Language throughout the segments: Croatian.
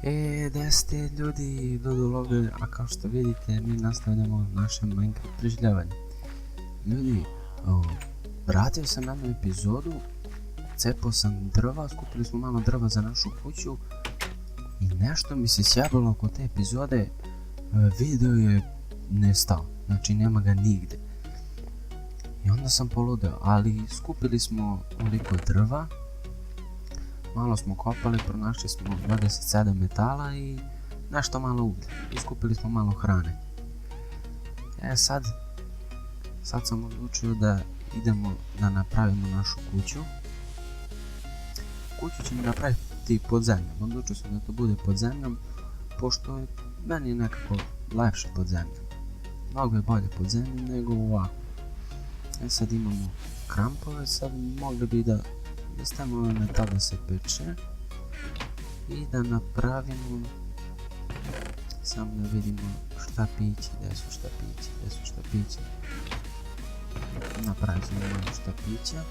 Gdje ste ljudi, Doodle ovdje, a kao što vidite mi nastavljamo naše Minecraft preživljavanje. Ljudi, vratio sam na jednu epizodu, cepao sam drva, skupili smo malo drva za našu kuću i nešto mi se sjabalo oko te epizode, video je nestao, znači nema ga nigde. I onda sam poludeo, ali skupili smo ovoliko drva, malo smo kopali, pronašli smo 27 metala i nešto malo uglja. I skupili smo malo hrane. Sad sam odlučio da idemo da napravimo našu kuću. Kuću ćemo napraviti pod zemljom. Odlučio sam da to bude pod zemljom, pošto je meni nekako lepše pod zemljom. Mnogo je bolje pod zemljom nego ovako. Sad imamo krampove, sad mogli bi da stavimo metal da se peče i da napravimo, samo da vidimo štapići, gdje su štapići. Napravit ćemo malo štapića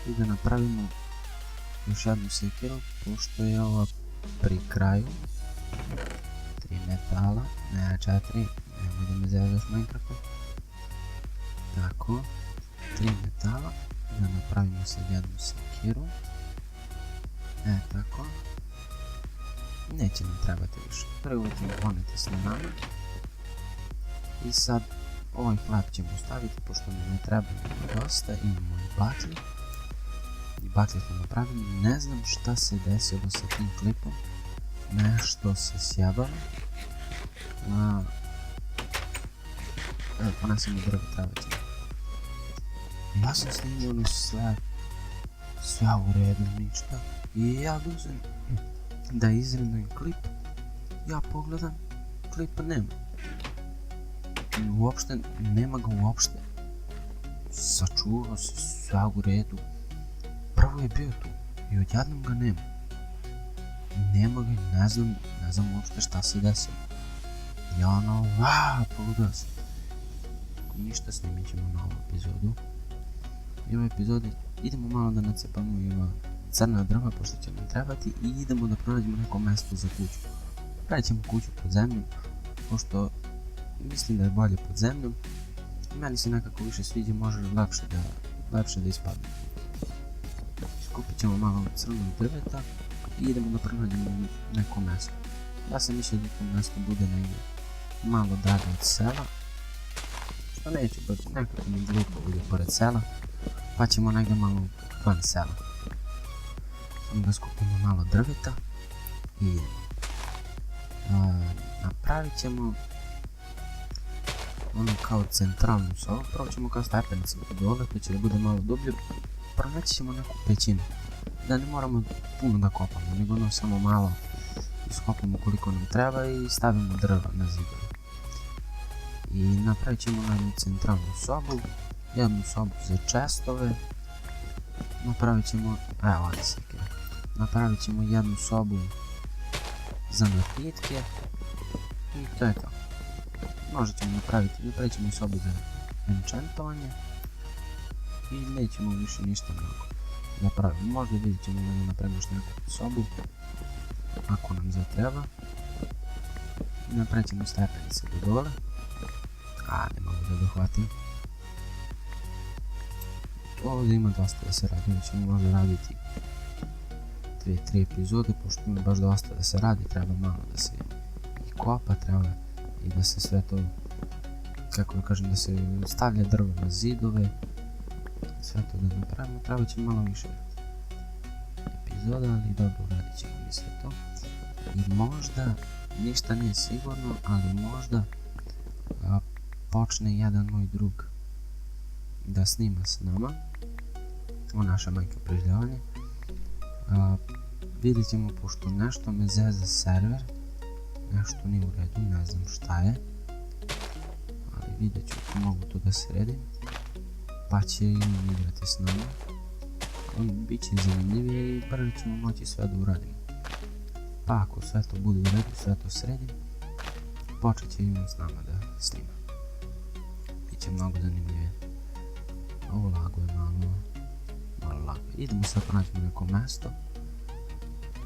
i da napravimo još jednu sekiru, pošto je ova pri kraju. 3 metala, ne 4, nemoj da me zadaš Minecraftu. Tako, 3 metala, da napravimo sad jednu sekiru. Tako. Neće nam trebati više. Prvo ćemo poneti s nama. I sad ovaj hleb ćemo staviti, pošto nam ne treba dosta. Imamo i baklje. I baklje smo napravili. Ne znam šta se desilo sa tim klipom. Nešto se sjabalo. Evo, ponesemo drvo, treba ćemo. Ja sam snimio ono sve u redu, ništa. I ja dozem da izrenujem klip. Ja pogledam, klipa nema. Uopšte, nema ga uopšte. Sačuvao se sve u redu. Prvo je bio tu i odjednom ga nema. Nema ga i ne znam uopšte šta se desilo. Ja poludao sam. Ništa, snimit ćemo novu epizodu. I u ovoj epizodi idemo malo da nacepamo i ova crna drva, pošto će nam trebati, i idemo da pronađemo neko mesto za kuću. Pravit ćemo kuću pod zemljom, pošto mislim da je bolje pod zemljom. Meni se nekako više sviđa, može lepše da ispadne. Skupit ćemo malo crnog drveta i idemo da pronađemo neko mesto. Ja sam mislio da to mesto bude negdje malo dalje od sela, što neće, nekako mi glupo bude pored sela, pa ćemo negdje malo van sela. Samo da skupimo malo drveta i idemo. Napravit ćemo ono kao centralnu sobu, prvo ćemo kao stepenice dole, pa će da bude malo dublje. Pronaći ćemo neku pećinu, da ne moramo puno da kopamo, nego ono samo malo iskopamo koliko nam treba i stavimo drva na zidove. I napravit ćemo jednu centralnu sobu, jednu sobu za čestove, napravit ćemo jednu sobu za napitke i to je to. Možda ćemo napravit ćemo sobu za enchantovanje i nećemo više ništa mnogo napraviti. Možda vidjet ćemo da napravimo još neku sobu ako nam zatreba. Napravit ćemo stepenice do dole. Ne mogu da dohvatim. Ovdje ima dosta da se radi, onda ćemo možda raditi 2-3 epizode, pošto ima baš dosta da se radi, treba malo da se i kopa, treba i da se sve to, kako da kažem, da se stavlja drvo na zidove, sve to da napravimo, treba će malo više epizoda, ali dobro, radit ćemo mi sve to. I možda, ništa nije sigurno, ali možda počne jedan moj drug da snima s nama o naše Minecraft preživljavanje. Vidjet ćemo, pošto nešto me zeza server, nešto nije u redu, ne znam šta je, ali vidjet ću ako mogu to da sredim, pa će i on igrati s nama. Bit će zanimljivije i brzo ćemo moći sve da uradimo. Pa ako sve to bude u redu, sve to sredim, počet će i on s nama da snima. Biće mnogo zanimljivije. Ovo laguje malo laguje. Idemo sad pronaćemo neko mesto.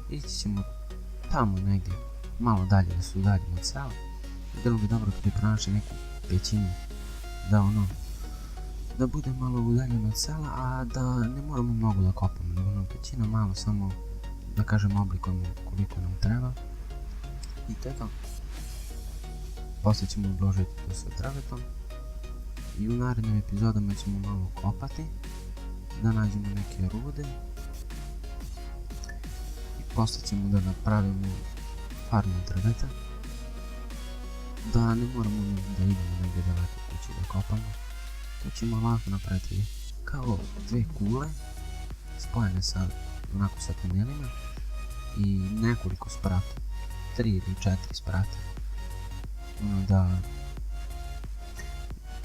Ići ćemo tamo negdje, malo dalje da se udaljimo od sela. Bilo bi dobro kad bi pronašli neku pećinu, da bude malo udaljeno od sela, a da ne moramo mnogo da kopamo, nego nam pećina malo samo, da kažem, oblikujemo koliko nam treba. I to je to. Poslije ćemo odložiti to sa drvetom i u narednim epizodama ćemo malo kopati, da nađemo neke rude i poslije ćemo da napravimo farmu drveta, da ne moramo da idemo negdje daleko kući da kopamo. To ćemo lako napraviti kao dve kule spojene sa tunelima i nekoliko sprata, 3 ili 4 sprata. Da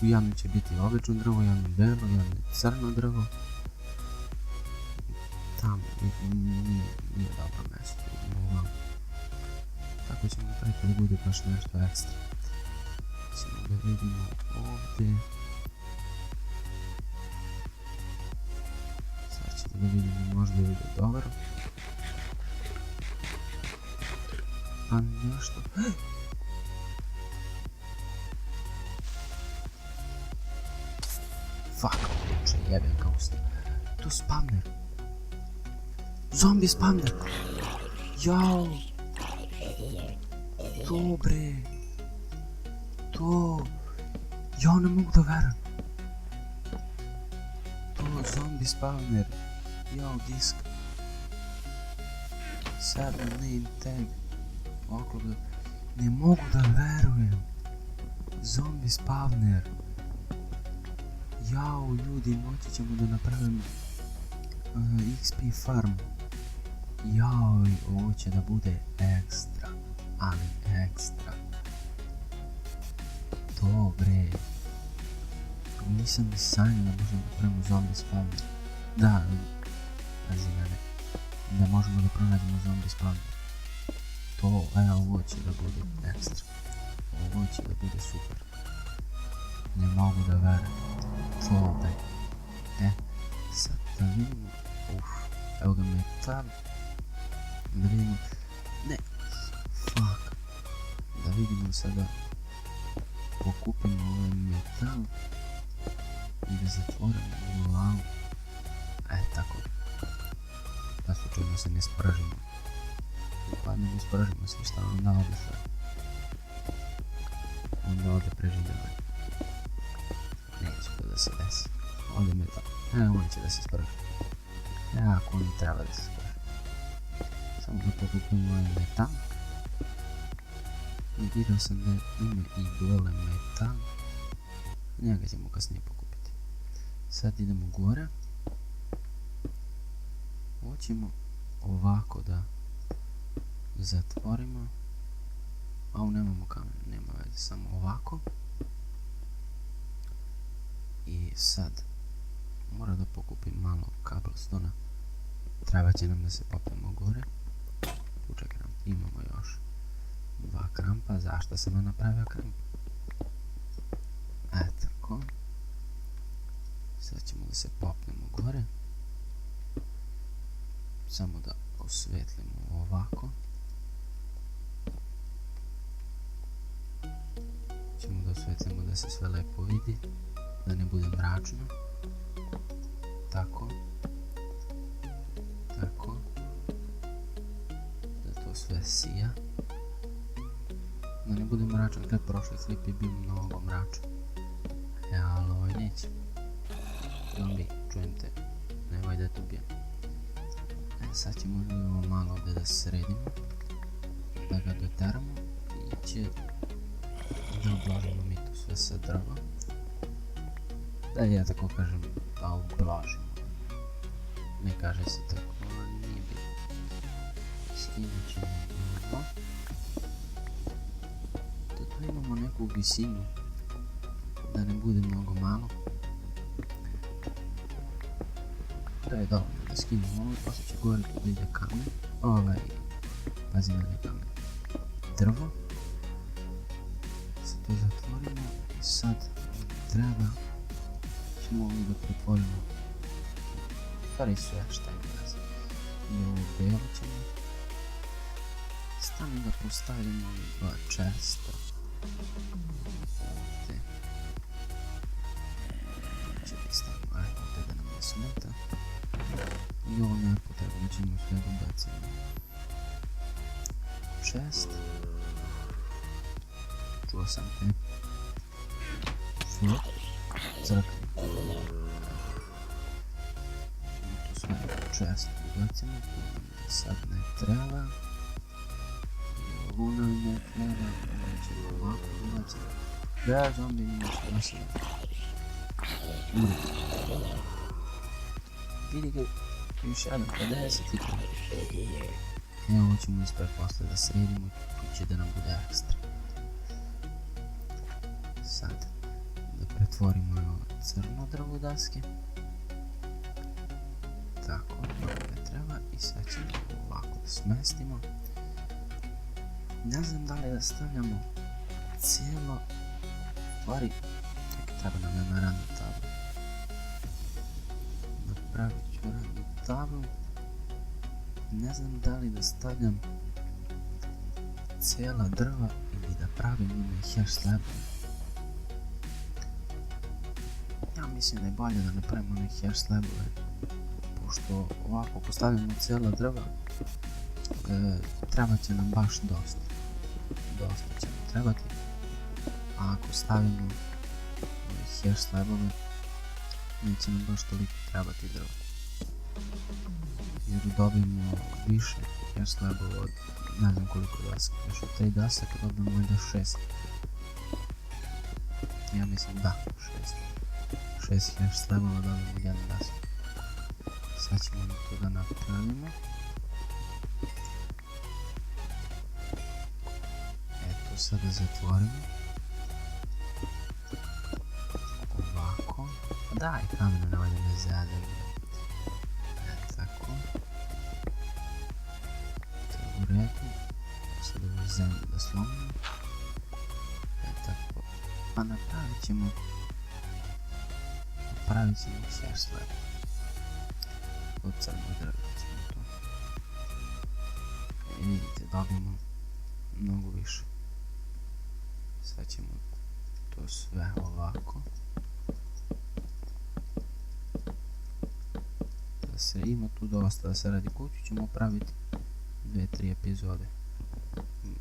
u jednom će biti obično drvo, jedno belo, jedno crno drvo. Tamo nije dobro mjesto. Tako ćemo napraviti da bude baš nešto ekstra. Ćemo da vidimo ovdje. Sad ćemo da vidimo, možda je vidio dobro. Pa nešto. Fuck, uče, jebem kao usta. To spawner. Zombi spawner. Jao. To bre. To. Ja ne mogu da verujem. To zombi spawner. Jao, disk. Sad name tag. Okolo. Ne mogu da verujem. Zombi spawner. Jao, ljudi, moći ćemo da napravimo XP farm. Jao, ovo će da bude ekstra, ali ekstra. Dobre. Nisam ni sanjao da možemo da napravimo zombi spawner. Da, pazi mene. Da možemo da pronađemo zombi spawner. Ovo će da bude ekstra. Ovo će da bude super. Ne mogu da verujem. Dobre. Sad da vidimo. Evo ga metal. Da vidimo. Ne. Fuck. Da vidimo sada. Pokupimo ovaj metal. I da zatvorimo ovu lavu. Tako. Da slučajno se ne spržimo. Pa ne spržimo se, šta onda ovdje sad. Onda ovdje preživljavanje. Neće to da se desi. Ovdje metal. On će da se sprži. Ako on treba da se sprži. Samo da pokupimo ovaj metal. I vidio sam da ima i dole metal. Njega ćemo kasnije pokupiti. Sad idemo gore. Hoćemo ovako da zatvorimo. Nemamo kamen, nema veze, samo ovako. I sad mora da pokupim malo cobblestona. Treba će nam da se popnemo gore. Tuče kramp, imamo još 2 krampa. Zašto sam napravio kramp? Tako. Sad ćemo da se popnemo gore. Samo da osvetlimo ovako. Ćemo da osvetlimo da se sve lepo vidi, da ne bude mračno. Tako. Tako. Da to sve sija. Da ne bude mračno, kad prošli klip je bio mnogo mračan. Ali ovaj neće. Zombi, čujem te. Nemoj da te ubijem. Sad ćemo ovo malo ovdje da sredimo. Da ga doteramo. I će da oblažimo mi tu sve sa drva. Da ja tako kažem, da oblažimo. Ne kaže se tako, ali nije bitno. Skinut ćemo ovo. Da tu imamo neku visinu. Da ne bude mnogo malo. To je dovoljno da skinemo ovo, poslije će gore tu ide kamen. Pazi na ne kamen. Drvo. Sad to zatvorimo i sad treba ćemo ovo da pretvorimo. Stvari sve šta je veze. I ovo belo ćemo Stani da postavimo dva česta. Ovdje. Će da stavimo, ovdje da nam ne smeta. I ovo nepotrebno ćemo sve da bacimo. Čest. Čuo sam te. Flop. Crkni. Tu sve čest ubacimo. Sad ne treba. I ovo nam ne treba. Ovo ćemo ovako ubaciti. Da, zombi ima što vidi ga još jedan 50 i to. Evo ovo ćemo ispred posle da sredimo, tu će da nam bude ekstra. Sad da pretvorimo ovo crno drvo daske. Tako, ne treba i sad ćemo ovako da smestimo. Ne znam da li da stavljamo cijelo, stvari, treba nam jedna radna tabla. Napravit ću radnu tablu. Ne znam da li da stavljam cijela drva ili da pravim one hash slabove. Ja mislim da je bolje da napravimo one hash slabove, pošto ovako ako stavimo cijela drva treba će nam baš dosta. Dosta će nam trebati. A ako stavimo hash slabove neće nam baš toliko trebati drva. Jer dobijemo više hash slabova od ne znam koliko dasak. Još od 3 dasak dobijemo možda 6. Ja mislim da, 6. 6 hash slabova dobijemo od 1 dasak. Sad ćemo to da napravimo. Eto, sad da zatvorimo. Ovako. Daj kameru, nemoj da me zadavimo. Tako. To je u redu. Sad ovo zemlju da slomimo. Tako. Pa napravit ćemo hash slab. Od crnog drva ćemo to. I vidite, dobijemo mnogo više. Sad ćemo to sve ovako. Da se ima tu dosta da se radi, kuću ćemo praviti 2-3 epizode.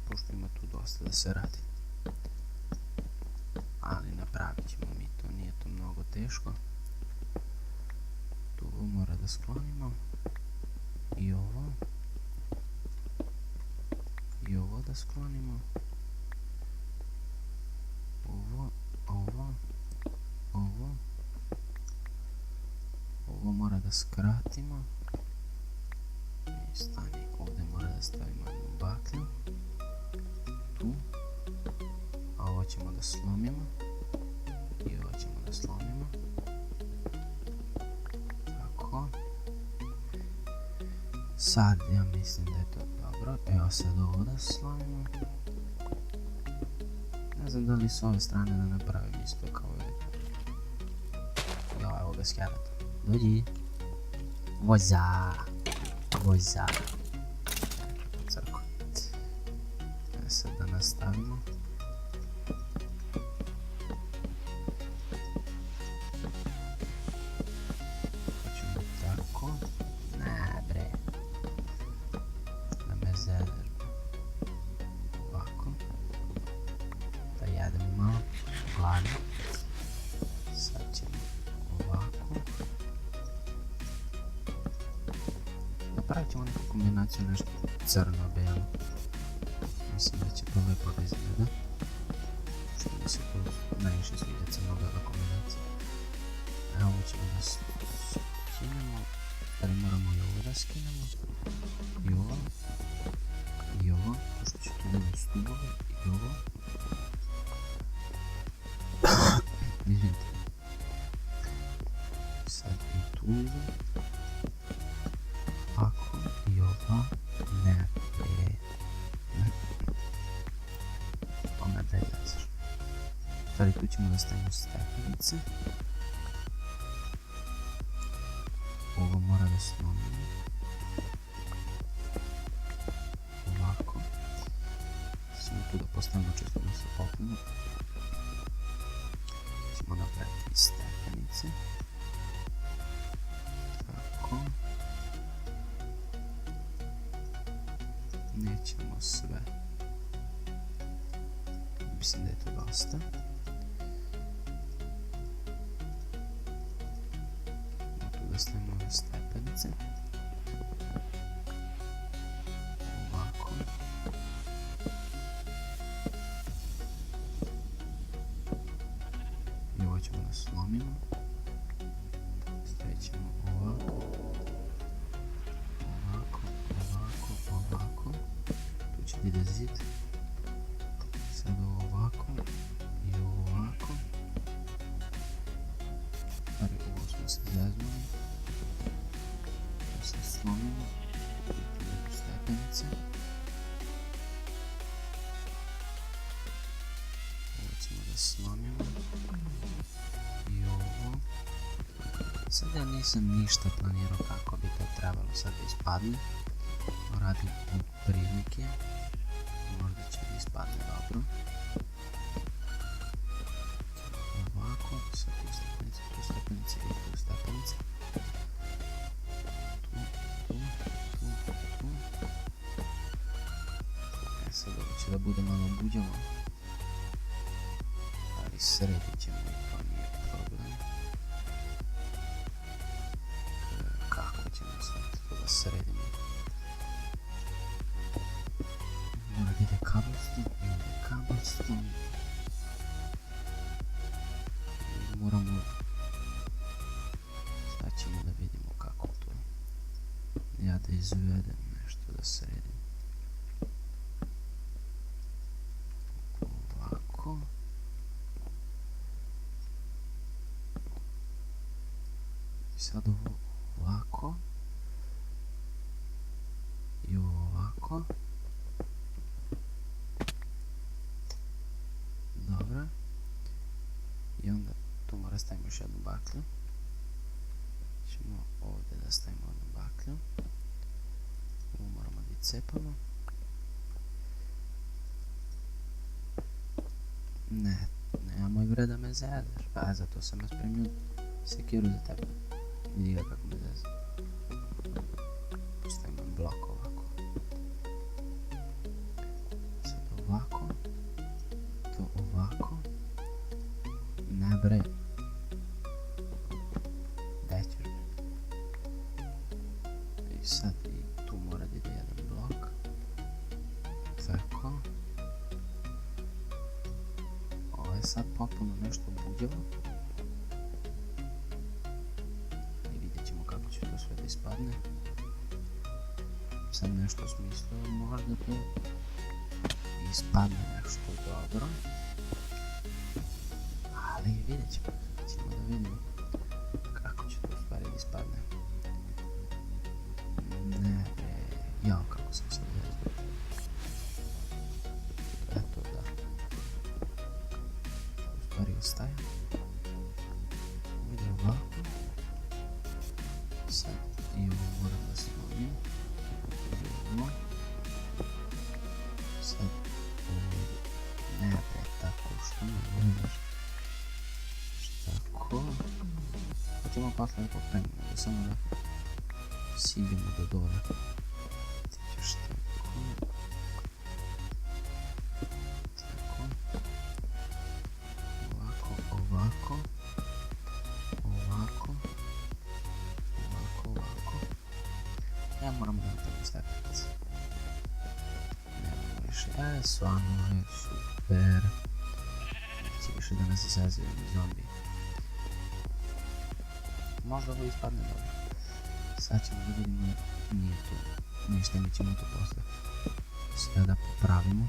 Pošto ima tu dosta da se radi. Ali napravit ćemo mi to, nije to mnogo teško. Tu mora da sklonimo. I ovo. I ovo da sklonimo. Ovo. Ovo mora da skratimo. I stani, ovdje mora da stavimo jednu baklju. Tu. A ovo ćemo da slomimo. I ovo ćemo da slomimo. Tako. Sad ja mislim da je to dobro. Evo sad ovo da slomimo. Ne znam da li s ove strane da napravim isto kao je. Ja, evo ga skeleton. Dođi. Voza. Crko. Sad da nastavimo. Hoćemo tako. Ne bre. Da me zeder. Ovako. Da jedemo malo. Gladno. Sad ćemo ovako. Napravit ćemo neku kombinaciju nešto crno-belo. Mislim da će to lepo da izgleda. Što mi se to najviše sviđa crno-bela kombinacija. Evo ćemo da skinemo. Ali moramo i ovo da skinemo. I ovo. I ovo. Pošto će tu biti stubove. I ovo. Izvinite. Sad i tu ide. Ako i ovo. Ne. Ome beljacaš. Stvari tu ćemo da stavimo stepenice. Ovo mora da slomimo. Ovako. tu da postavimo čisto da se popnemo. Ćemo napraviti stepenice. Tako. Nećemo sve. Mislim da je to dosta. Tu da stavimo ove stepenice. Ovako. I ovo ćemo da slomimo. Stavit ćemo ovako. Ovako, ovako, ovako. Tu će da ide zid. Sad ovo ovako. I ovo ovako. Ali ovo smo se zeznuli. To se slomimo. I tu idu stepenice. Ovo ćemo da slomimo. I ovo. Sad ja nisam ništa planirao kako bi to trebalo sad da ispadne. Radim od prilike. Možda će da ispadne dobro. Ovako, sad tu stepenice i tu stepenice. Tu. Sad ovo će da bude malo buđavo. Ali sredit ćemo i to nije problem. Kako ćemo sad to da sredimo? Mora da ide kabelstone. Moramo... Sad ćemo da vidimo kako to. Ja da izvedem nešto da sredim. Ovako. I sad ovo ovako. I ovako. Dobro. I onda tu mora stavimo još jednu baklju. Ćemo ovdje da stavimo jednu baklju. Ovo moramo da cepamo. Ne, nemoj bre da me zezaš. Pa zato sam ja spremio sekiru za tebe. Vidi ga kako me zeza. Postavimo blok ovako. Sad ovako. To ovako. Ne bre. Gdje ćeš bre? I sad i tu mora da ide jedan blok. Tako. Ovo je sad potpuno nešto buđevo. I vidjet ćemo kako će to sve da ispadne. Sad nešto smislio, možda to ispadne nešto dobro. Ali vidjet ćemo da vidimo kako će to u stvari da ispadne. Ne bre, jao kako sam sad vezao. Eto da. U stvari ostaje. Ovo ide ovako. Sad i ovo moram da slomim. Ovo. Sad ovo ide. Ne bre, tako što ne gledaš. Tako. Hoćemo posle da popremimo, da samo da siđemo do dole. Ti ćeš tako. Tako. Ovako, ovako. Ovako. Ovako, ovako. Ja moram da napravim stepenice. Nemamo više. Stvarno je super. Neće više da nas izazivaju ni zombi. Možda ovo ispadne dobro. Sad ćemo da vidimo, nije to ništa, mi ćemo to posle sve da popravimo.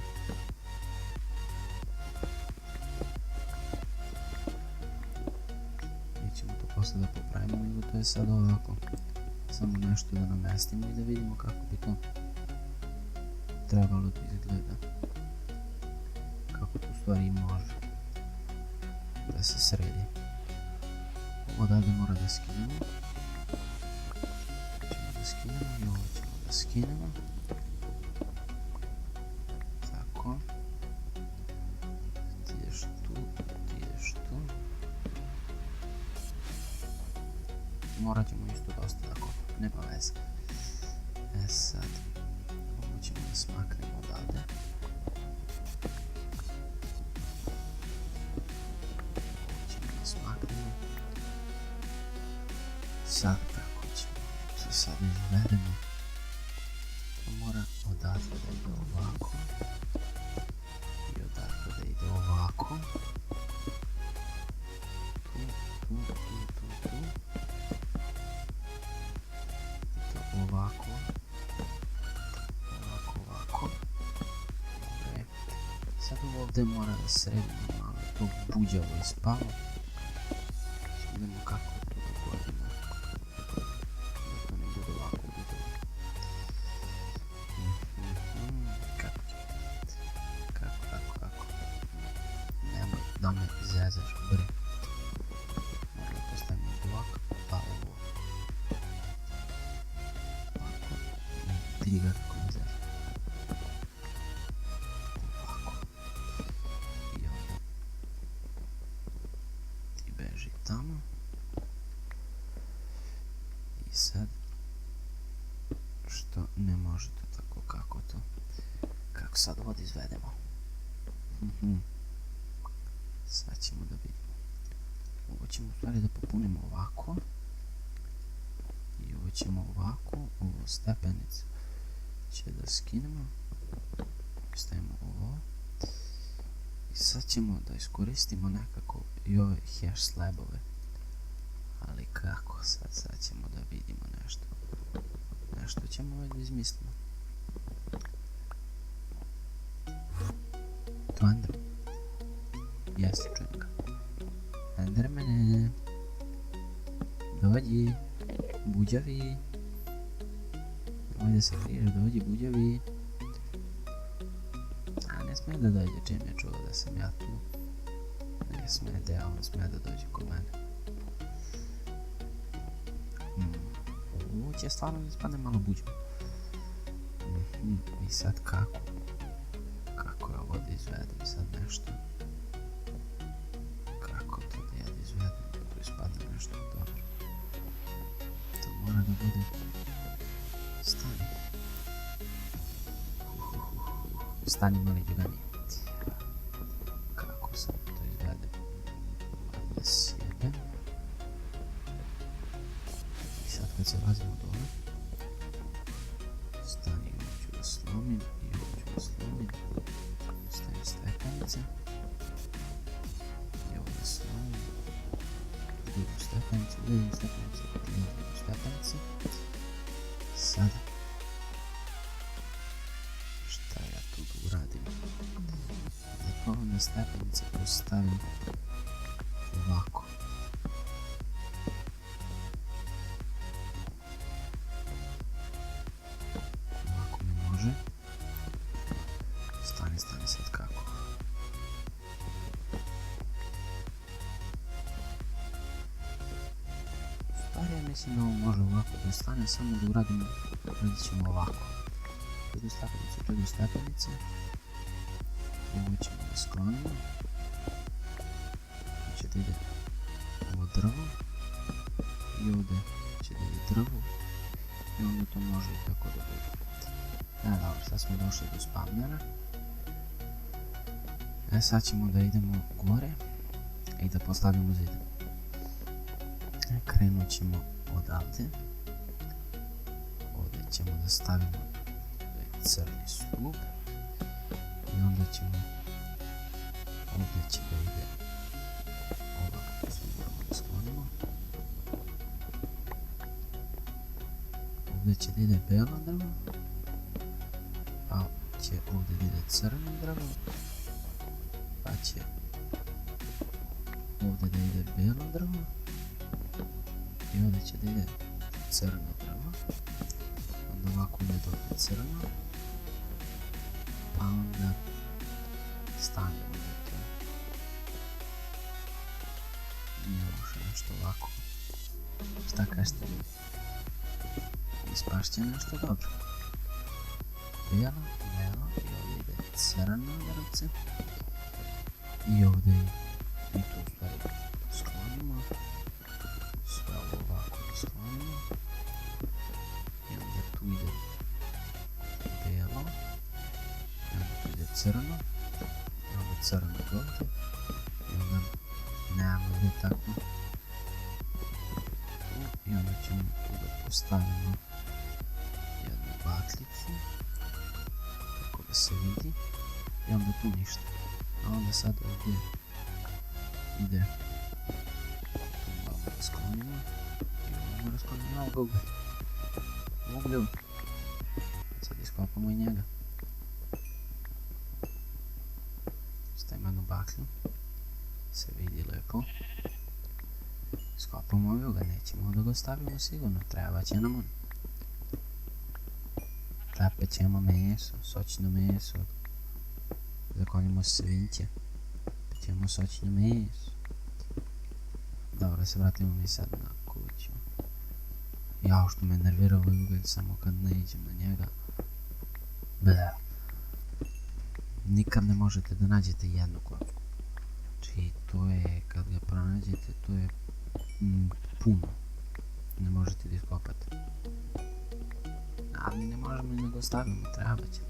Mi ćemo to posle da popravimo, nego to je sad ovako. Samo nešto da namestimo i da vidimo kako bi to trebalo da izgleda. Kako to u stvari može da se sredi. Odavde mora da skinemo. Ćemo da skinemo i ovo ćemo da skinemo. Tako. morat ćemo isto dosta da kopamo, nema veze. Sad, ovo ćemo da smaknemo odavde. Ovo ćemo da smaknemo. Sad kako ćemo se sad izvedemo. To mora odatle da ide ovako. I odatle da ide ovako. Tu. I to ovako. Dobre. Sad ovdje mora da sredimo malo to buđavo ispalo. Vidimo kako to dogodimo. Da to ne bude ovako buđavo. Kako? Nemoj da me zezaš, bre. Možda postavimo ovako, pa ovo. Ovako. Vidi ga kako me zezaš. Ovako. I onda ti beži tamo. I sad, što ne može to tako, kako sad ovdje izvedemo. Sad ćemo da vidimo. Ovo ćemo u stvari da popunimo ovako. I ovo ćemo ovako, ovo stepenicu će da skinemo. Stavimo ovo. I sad ćemo da iskoristimo nekako i ove hash slabove. Ali kako sad ćemo da vidimo nešto. Nešto ćemo ovdje izmisliti. To Ender. Jeste, čujem ga. Endermane. Dođi. Buđavi. Nemoj da se kriješ, dođi buđavi. A ne smije da dođe čim je čuo da sam ja tu. Ne smije da, on smije da dođe kod mene. Ovo će stvarno da ispadne malo buđavi. I sad kako? Kako je ovo da izvedem sad nešto? Kako to da ja da izvedem da to ispadne nešto dobro? To mora da bude... Stani. Stani mali ljubani. Kako sad to izvedem? Da sjebem. I sad kad se razimo dole, stani, ovo ću da slomim i ovo ću da slomim. Stavim stepenice. I ovo da slomim. Drugu stepenicu, Sada. Šta ja tu da uradim? Zapravo na stepenice postavim ovako. Ovako mi može. Stani sad kako. Stvari ja mislim da ovo može ovako da stane, samo da uradimo, radit ćemo ovako. Čudu stepenice. Ovo ćemo da sklonimo. Ovo će da ide ovo drvo. I ovdje će da ide drvo. I onda to može i tako da bude. Dobro, sad smo došli do spavnera. Sad ćemo da idemo gore i da postavimo zid. Krenut ćemo odavde. Ovdje ćemo da stavimo crni stup. I onda ćemo... Ovdje će da ide... Ovako se moramo da sklonimo. Ovdje će da ide belo drvo. Pa će ovdje da ide crno drvo. Pa će ovdje da ide belo drvo. I ovdje će da ide crno drvo. Onda ovako ide ovdje crno. Pa onda stane ovdje to. I može nešto ovako. Šta kažete ljudi? Ispašće nešto dobro. Bijelo i ovdje ide crno drvce. I ovdje i to u stvari sklonimo. Sve ovo ovako sklonimo. I onda tu ide bijelo. I onda tu ide crno. I onda crno ovdje. I onda nemamo gdje tako. I onda ćemo tu da postavimo jednu bakljicu. Tako da se vidi. I onda tu ništa. A onda sad ovdje ide tu malo da sklonimo. I ovdje da sklonimo ovog uglja. Uglju. Sad iskopamo i njega. Stavimo jednu baklju. Se vidi lepo. Iskopamo ovaj ugalj, nećemo da ga stavimo sigurno, treba će nam on. Tapet ćemo meso, sočno meso. Zakonimo svinće. Pećemo sočno meso. Dobro, se vratimo mi sad na kuću. Jao, što me nervira ovaj ugalj samo kad ne iđem na njega. Ble. Nikad ne možete da nađete jednu kocku. Znači, to je, kad ga pronađete, to je puno. Ne možete da iskopate. Ali ne možemo ni da ga ostavimo, treba će.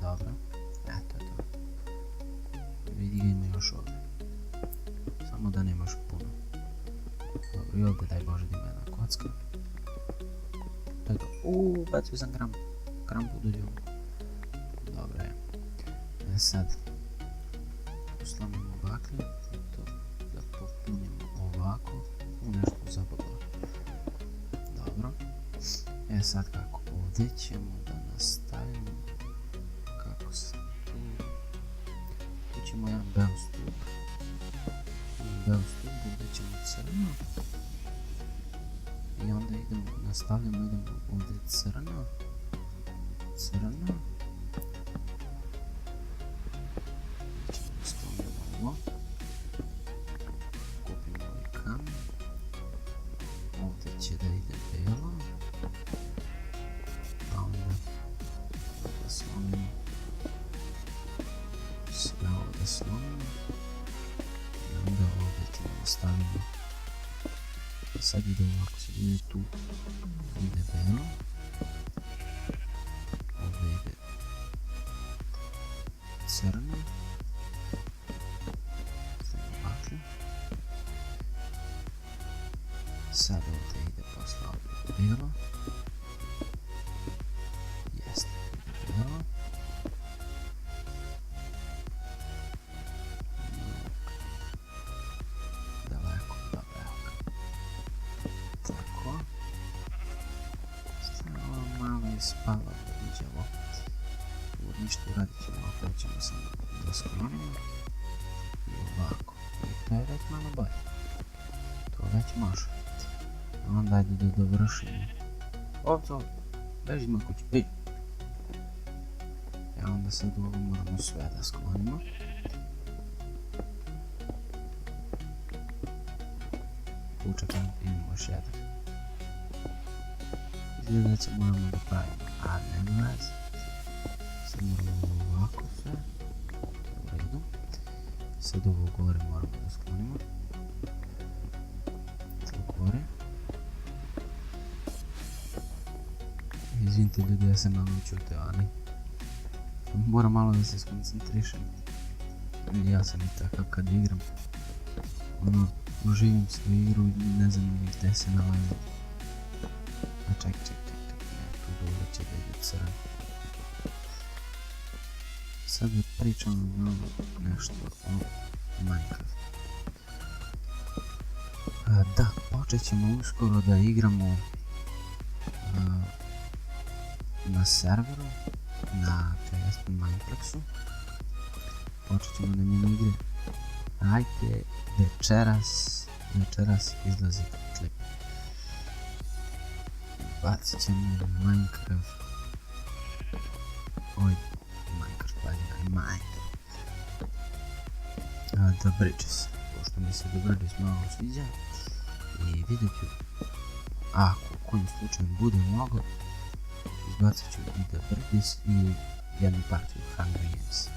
Dobro, eto to. Vidi ga ima još ovdje. Samo da nemaš puno. Dobro, i ovdje daj Bože da ima jedna kocka. To je to. Bacio sam krampu do ljubu. Dobro je. Sad slomimo baklju i to da popunimo ovako u nešto zabavno. Dobro. Sad kako? Ovdje ćemo da nastavimo kako se tu... Tu ćemo jedan beo stup. Beo stup gdje ćemo crno. I onda nastavljamo, idemo ovdje crno. Crno. Kupimo ovaj kamen. Ovdje će da ide belo. Pa onda da slomimo. Sve ovo da slomimo. I onda ovdje ćemo da stavimo. Sad ide ovako, sad ide tu. Ide belo. Ovdje ide crno. Sad ovdje ide posle ovdje bijelo. Jeste, ide bijelo. Daleko, dobro, evo ga. Tako. Stavimo malo ispalo priđevo. Ovo ništa uradit ćemo, ovdje ćemo samo da sklonimo. I ovako. I to je već malo bolje. To već može. Onda ajde da dovršimo. Ovdje, bežimo kući, beži. I onda sad ovo moramo sve da sklonimo. Učekam, imamo još jedan. Izgleda da će moramo da pravimo, a nema veze. Sad moramo ovako sve. U redu. Sad ovo gore moramo da sklonimo. To gore. Izvinite ljudi, ja sam malo učuteo, ali moram malo da se skoncentrišem. Ja sam i takav kad igram. Uživim se u igru i ne znam ni gde se nalazim. A ček, tu dole će da ide crno. Sad da pričam malo nešto o Minecraftu. Da, počet ćemo uskoro da igramo na serveru, na Minecraftu. Počet ćemo na mini igre. Ajde, večeras izlazi klip. Bacit ćemo Minecraft. The Bridges, pošto mi se The Bridges malo sviđa. I vidjet ću, ako u kojem slučaju bude moglo, izbacit ću i The Bridges i jednu partiju Hunger Games.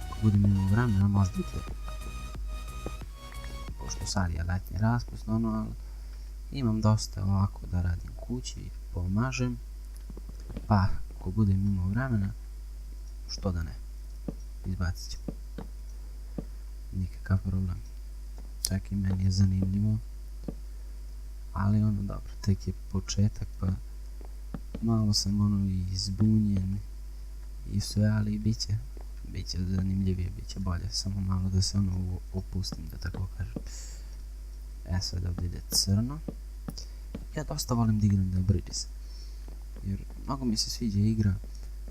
Ako budem imao vremena, možda i to. Pošto sad je letnji raspust, ali Imam dosta ovako da radim kući, pomažem, pa ako budem imao vremena, što da ne, izbacit ću. Nikakav problem. Čak i meni je zanimljivo, ali ono dobro, tek je početak, pa malo sam ono i zbunjen i sve, ali biće zanimljivije, biće bolje, samo malo da se ono opustim, da tako kažem. Sad ovdje ide crno. Ja dosta volim da igram The Bridges, jer mnogo mi se sviđa igra.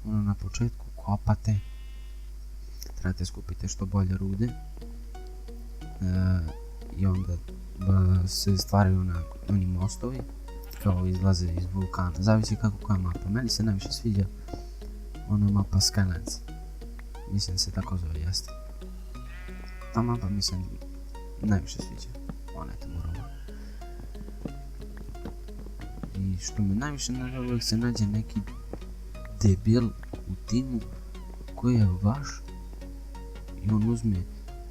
Ono, na početku kopate, trebate skupiti što bolje rude, i onda se stvaraju na oni mostovi, kao izlaze iz vulkana, zavisi kako koja mapa. Meni se najviše sviđa ona mapa Skylands, mislim da se tako zove, jeste. Ta mapa mi se najviše sviđa, ona je tamo roma. I što me najviše nervira, uvijek se nađe neki debil u timu koji je vaš i on uzme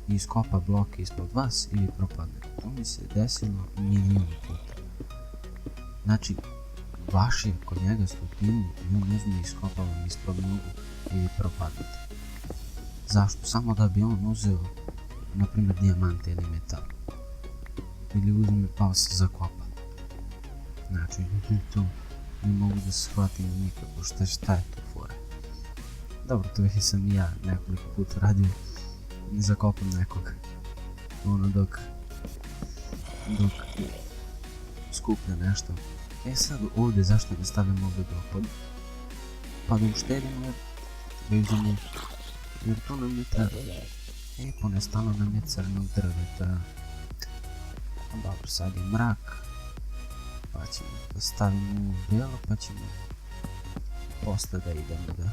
i iskopa bloke ispod vas i vi propadnete. To mi se desilo milijun puta. Znači, vaš je kod njega ste u timu i on uzme i iskopa vam ispod nogu i vi propadnete. Zašto? Samo da bi on uzeo, na primjer, dijamante ili metal. Ili uzme pa se zakopa. Znači, to ne mogu da se shvatim nikako šta je to fora. Dobro, to već sam i ja nekoliko puta radio, ne zakopam nekog, ono dok skuplja nešto. Sad ovdje zašto ne stavljam ovdje dopad? Pa da uštedimo jer to nam ne treba. Ponestalo nam je crnog drveta. Dobro, sad je mrak. Pa ćemo da stavimo u bijelo, pa ćemo posle da idemo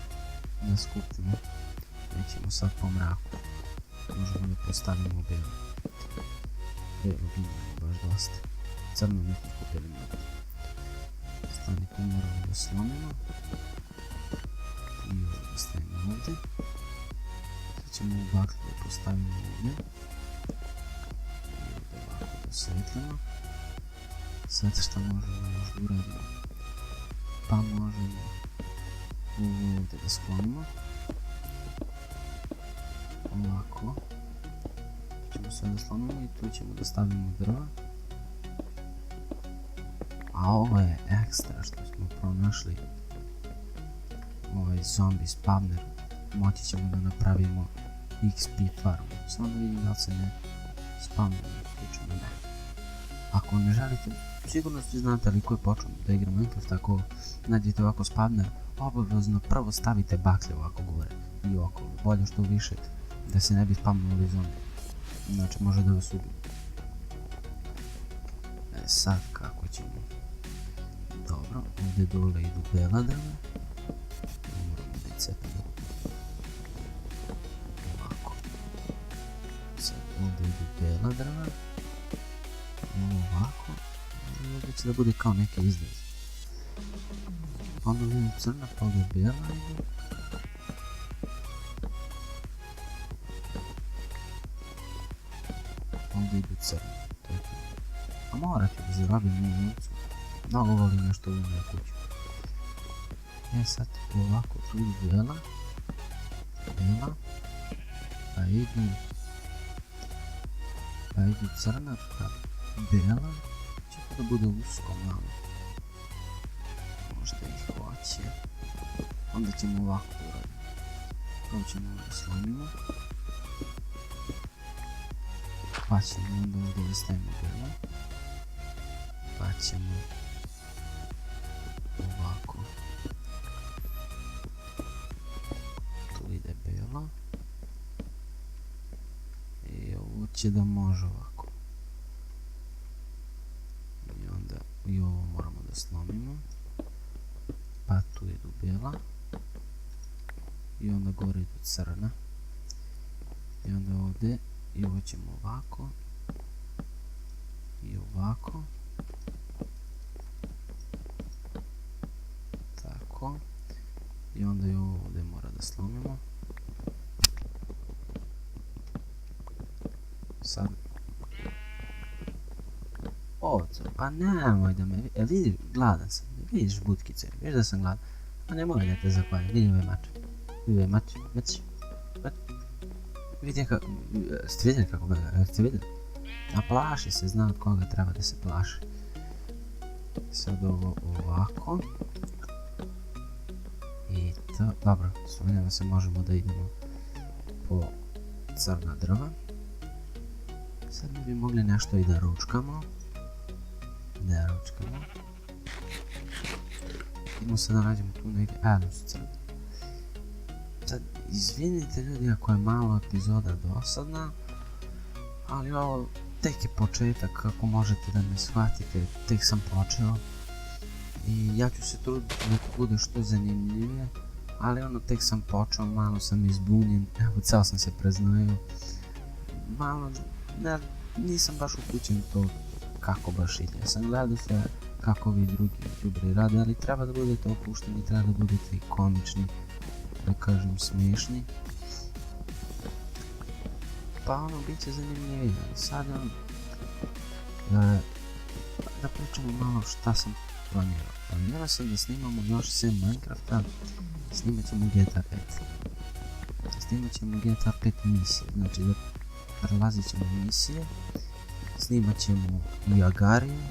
da skupimo. Nećemo sad po mraku. Možemo da postavimo u bijelo. Bijelo imamo baš dosta. Crno nismo kupili mnogo. Stani, tu moramo da slomimo. I ovo da stavimo ovdje. Sad ćemo u baklju da postavimo ovdje. I ovdje ovako da osvetljamo. Sad šta možemo možda uradimo? Pa možemo ovo ovdje da sklonimo. Ovako. Ćemo sve da slomimo i tu ćemo da stavimo drva. A ovo je ekstra što smo pronašli. Ovaj zombie spawner. Moći ćemo da napravimo XP farm. Samo da vidim da li se ne spawner slučajno da. Ako ne želite, sigurno ste znate, ali ko je počeo da igra Minecraft, ako nađete ovako spawner, obavezno prvo stavite baklje ovako gore i okolo, bolje što više, da se ne bi spavnuli zombi, znači može da vas ubiju. Sad kako ćemo? Dobro, ovdje dole idu bela drva, moramo da ih cepimo. Ovako. Sad ovdje idu bela drva, ovako, i ovdje će da bude kao neke izlaz. Onda vidim crna, pa ovdje bijela idu. Ovdje idu crna, to je to. A morat ću da zarabim minucu. Mnogo volim nešto u moju kuću. Sad ovako, tu idu bijela, pa idu crna, pa bijela, će da bude usko malo. Možda ih hoće. Onda ćemo ovako uraditi. Prvo ćemo da slomimo. Pa ćemo onda ovdje da stavimo bijelo. Pa ćemo ovako. Tu ide bijelo. I ovo će da može ovako. I onda i ovo moramo da slomimo. Pa tu idu bijela. I onda gore idu crna. I onda ovdje i ovo ćemo ovako. I ovako. Tako. I onda i ovo ovdje mora da slomimo. Sad. ovco, pa nemoj da me, vidiš, gladan sam, vidiš butkice, vidiš da sam gladan, pa nemoj da te zakvaljem, vidi ovaj mač, vidite kako ga, ste vidjeli? A plaši se, zna od koga treba da se plaši. Sad ovo ovako. I to, dobro, sumnjam da se možemo da idemo po crna drva. Sad mi bi mogli nešto i da ručkamo. Idemo sad da nađemo tu negdje, jedno su crne. Sad, izvinite ljudi ako je malo epizoda dosadna, ali ovo tek je početak, kako možete da me shvatite, tek sam počeo. I ja ću se truditi da bude što zanimljivije, ali ono tek sam počeo, malo sam izbunjen, evo ceo sam se preznojio. Malo, nisam baš upućen to kako baš ide. Ja sam gledao sve kako vi drugi youtuberi rade, ali treba da budete opušteni, treba da budete i komični, da kažem smiješni. Pa ono, bit će zanimljivije. Sad da pričamo malo šta sam planirao. Planirao sam da snimamo još sem Minecrafta, snimat ćemo GTA 5. Snimat ćemo GTA 5 misije, znači da prelazit ćemo misije, snimat ćemo i Agariju,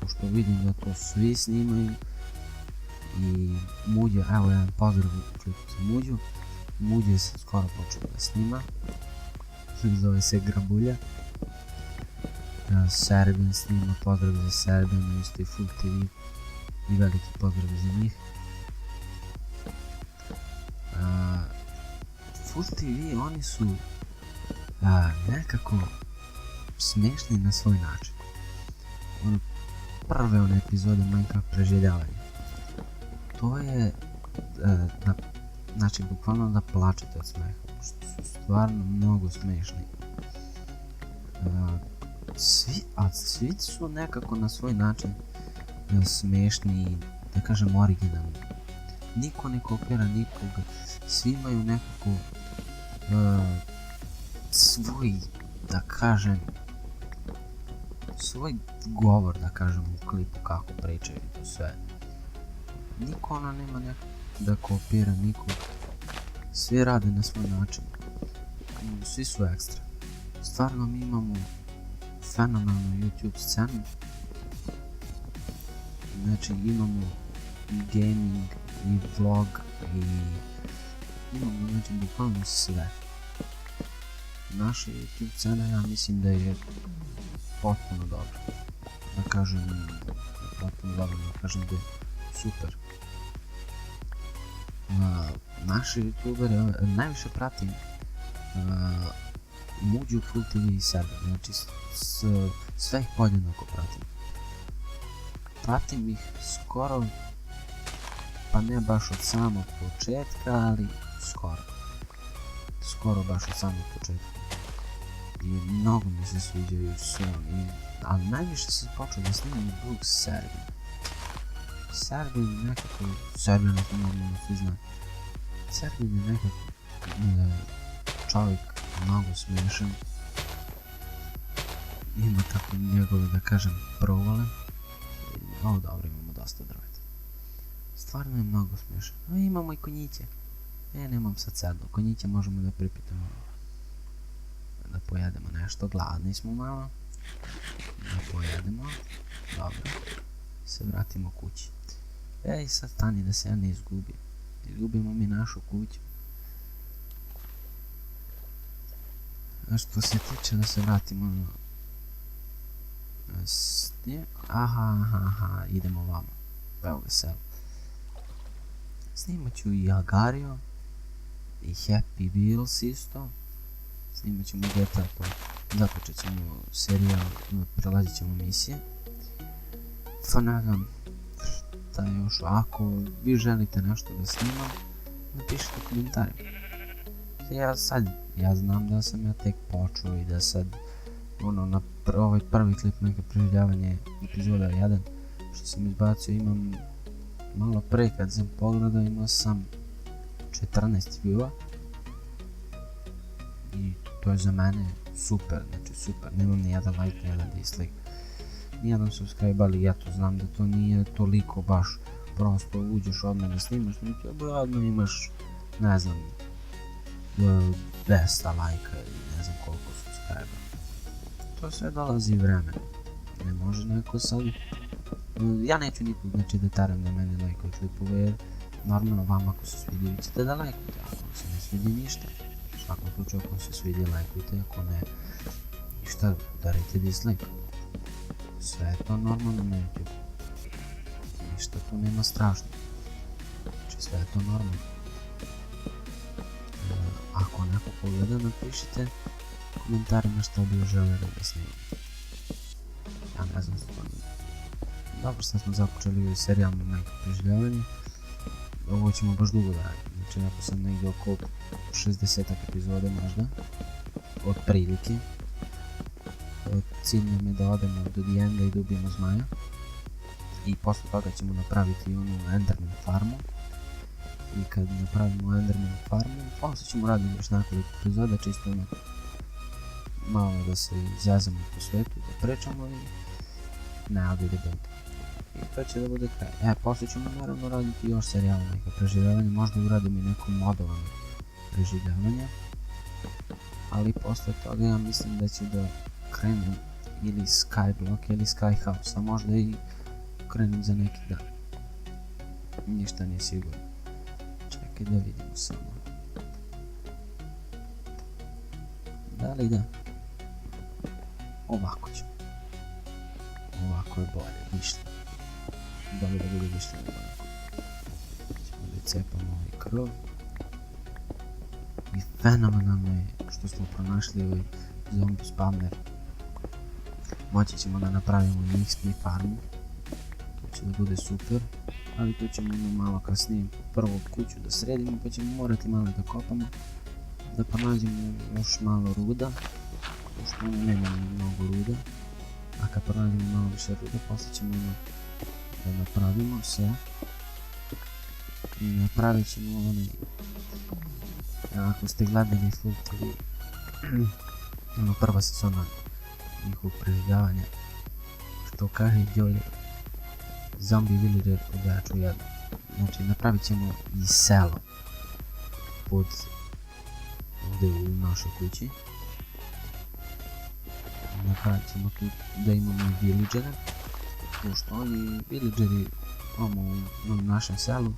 pošto vidim da to svi snimaju. I Muđa, evo jedan pozdrav u klipu za Muđu. Muđa je sad skoro počeo da snima, zove se Grabulja. Serbin snima, pozdrav za Serbina, isto i Full TV i veliki pozdrav za njih. Full TV, oni su nekako smiješni na svoj način. Prve one epizode Minecraft preživljavanja. To je, znači bukvalno da plačete od smeha, što su stvarno mnogo smiješni. Svi su nekako na svoj način smiješni i da kažem originalni. Niko ne kopira nikoga, svi imaju nekako svoj, da kažem, svoj govor, da kažem, u klipu kako pričaju to sve. Niko ona nema nekako da kopira nikog, svi rade na svoj način, svi su ekstra. Stvarno mi imamo fenomenalnu YouTube scenu, znači imamo i gaming, i vlog, i imamo znači bukvalno sve. Naša YouTube scena, ja mislim da je potpuno dobra, da kažem, potpuno dobra, da kažem da je super. Naši youtuberi, najviše pratim Muđu, Full TV i Serbin, znači sve ih podjednako pratim. Pratim ih skoro, pa ne baš od samog početka, ali skoro baš od samog početka. I mnogo mi se sviđaju sve oni, ali najviše sam počeo da snimam drug Serbin. Serbin nekako, Serbin normalno svi zna. Serbin je nekako čovjek mnogo smiješan. Ima tako njegove, da kažem, provale. Ovo dobro, imamo dosta drveta. Stvarno je mnogo smiješan. A imamo i konjiće. Nemam sad sedlo, konjiće možemo da pripitamo. Da pojedemo nešto, gladni smo malo. Da pojedemo. Dobro. Se vratimo kući. Ej, sad stani da se ja ne izgubim. Izgubimo mi našu kuću. A što se tiče da se vratimo na... Aha, idemo vamo. Evo ga selo. Snimat ću i Agario. I Happy Wheels isto. Snimat ćemo GTA to. Započet ćemo serijal, prelazit ćemo misije. Fanagam. Da još, ako vi želite nešto da snimam, napišite u komentarima. Ja znam da sam ja tek počeo i da sad, na ovaj prvi klip neke preživljavanje epizoda 1, što sam izbacio, imam malo pre kad sam pogledao, imao sam 14 view-a. I to je za mene super, znači super, nemam ni jedan like, ni jedan dislike. nijedan subscribe, ali eto, znam da to nije toliko baš prosto uđeš odmah da snimaš na YouTube i odmah imaš, ne znam, 200 lajka ili ne znam koliko subscribe. To sve dolazi vremenom. Ne može neko sad... Ja neću nikog znači da taram da meni lajkaju klipove jer normalno vama ako se svidi vi ćete da lajkujete, ako vam se ne svidi ništa. U svakom slučaju ako vam se svidi lajkujte, ako ne ništa udarite dislike. Sve je to normalno na YouTube. Ništa tu nema strašno. Znači sve je to normalno. Ako neko pogleda napišite komentarima što bi želeli da snimam. Ja ne znam stvarno. Dobro, sad smo započeli ovaj serijalno neko preživljavanje. Ovo ćemo baš dugo da radimo. Znači ako sam negdje oko 60 epizode možda. Od prilike. Cilj nam je da odemo do the enda i dobijemo zmaja. I posle toga ćemo napraviti onu Enderman farmu. I kad napravimo Enderman farmu, posle ćemo raditi još nekoliko epizoda, čisto malo da se izjazamo po svetu, da pričamo i ne odide benda. I to će da bude kraj. Posle ćemo naravno raditi još serijalno neka preživljavanja, možda uradimo i neko modovano preživljavanje. Ali posle toga ja mislim da će da krenem ili Skyblock ili Skyhouse, a možda i krenem za neki dan. Ništa nije sigurno. Čekaj da vidimo samo. Da li da? Ovako ćemo. Ovako je bolje, više. Bolje da bude više nego ovako. Ćemo da cepamo ovaj krov. I fenomenalno je što smo pronašli ovaj zombie spawner. Moći ćemo da napravimo i XP farmu. To će da bude super. Ali to ćemo malo kasnije prvo kuću da sredimo, pa ćemo morati malo da kopamo. Da pronađemo još malo ruda. Pošto nemamo mnogo ruda. A kad pronađemo malo više ruda, posle ćemo da napravimo sve. I napravit ćemo onaj... Ako ste gledali Full TV, prva sezona njihovog preživljavanja, što kaže Đolje, Zombie Villager u Beaču 1. Znači napravit ćemo i selo pod ovdje u našoj kući. Napravit ćemo tu da imamo i villagere, pošto oni villageri u našem selu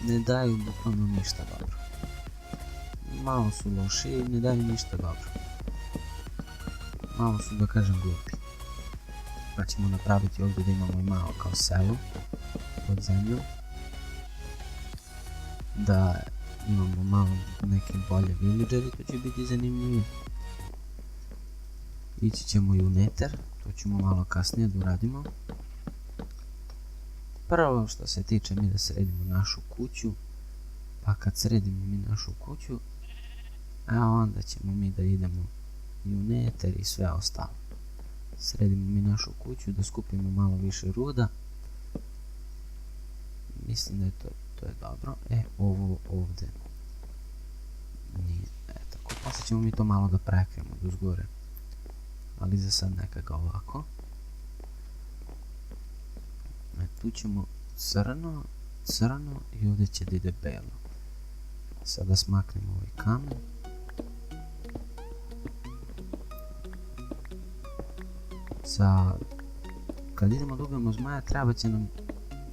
ne daju bukvalno ništa dobro. Malo su loši i ne daju ništa dobro. Malo su, da kažem, glupi. Pa ćemo napraviti ovdje da imamo i malo kao selo pod zemljom. Da imamo malo neke bolje villageri, to će biti zanimljivije. Ići ćemo i u Nether, to ćemo malo kasnije da uradimo. Prvo što se tiče mi da sredimo našu kuću, pa kad sredimo mi našu kuću, a onda ćemo mi da idemo i u Nether i sve ostalo. Sredimo mi našu kuću, da skupimo malo više ruda. Mislim da je to je dobro. Ovo ovdje nije, tako. Poslije ćemo mi to malo da prekrijemo do zgore. Ali za sad neka ga ovako. Tu ćemo crno i ovdje će da ide belo. Sada smaknemo ovaj kamen. Kad idemo da ubijemo zmaja, treba će nam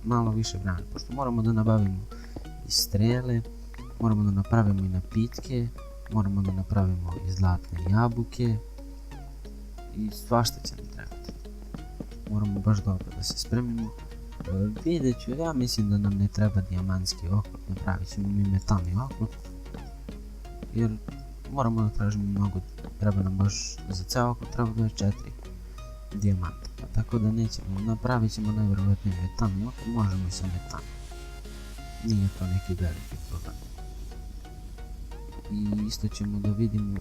malo više vremena, pošto moramo da nabavimo i strele, moramo da napravimo i napitke, moramo da napravimo i zlatne jabuke i svašta će nam trebati. Moramo baš dobro da se spremimo. Vidjet ću, ja mislim da nam ne treba dijamantski oklop, napravit ćemo mi metalni oklop, jer moramo da tražimo mnogo, treba nam baš za ceo oklop treba 24 dijamanta, tako da nećemo, napravit ćemo najvjerovatnije metalni oklop, možemo i sa metalom, nije to neki veliki problem. I isto ćemo da vidimo,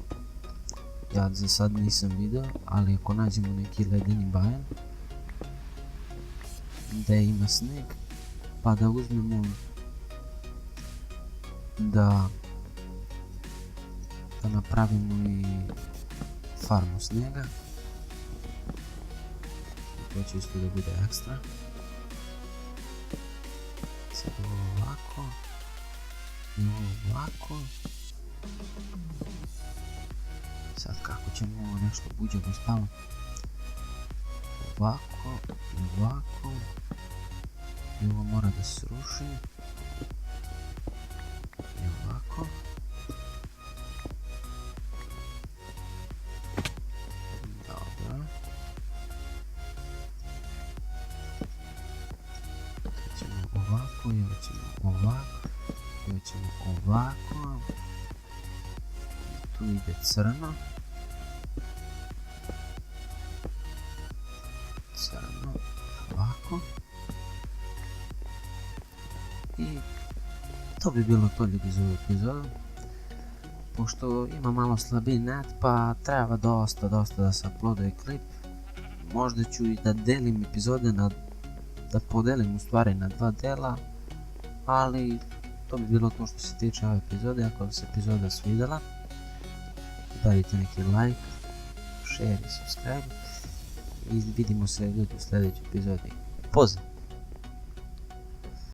ja za sad nisam video, ali ako nađemo neki ledeni bajan gdje ima sneg, pa da uzmemo da napravimo i farmu snega, to će isto da bude ekstra. Sad ovo ovako. I ovo ovako. Sad kako ćemo ovo nešto buđemo spavno. Ovako i ovako. I ovo mora da se sruši. I ovako. Dobro. To ćemo ovako i ovo ćemo ovako. I ovo ćemo ovako. I tu ide crno. Crno. Ovako. I to bi bilo to ljudi za ovu epizodu. Pošto ima malo slabiji net, pa treba dosta da se uploaduje klip. Možda ću i da delim epizode da podelim u stvari na dva dela. Ali to bi bilo to što se tiče ove epizode. Ako vam se epizoda svidjela, dajte neki like, share i subscribe. I vidimo se ljudi u sljedećoj epizodi. Pozdrav!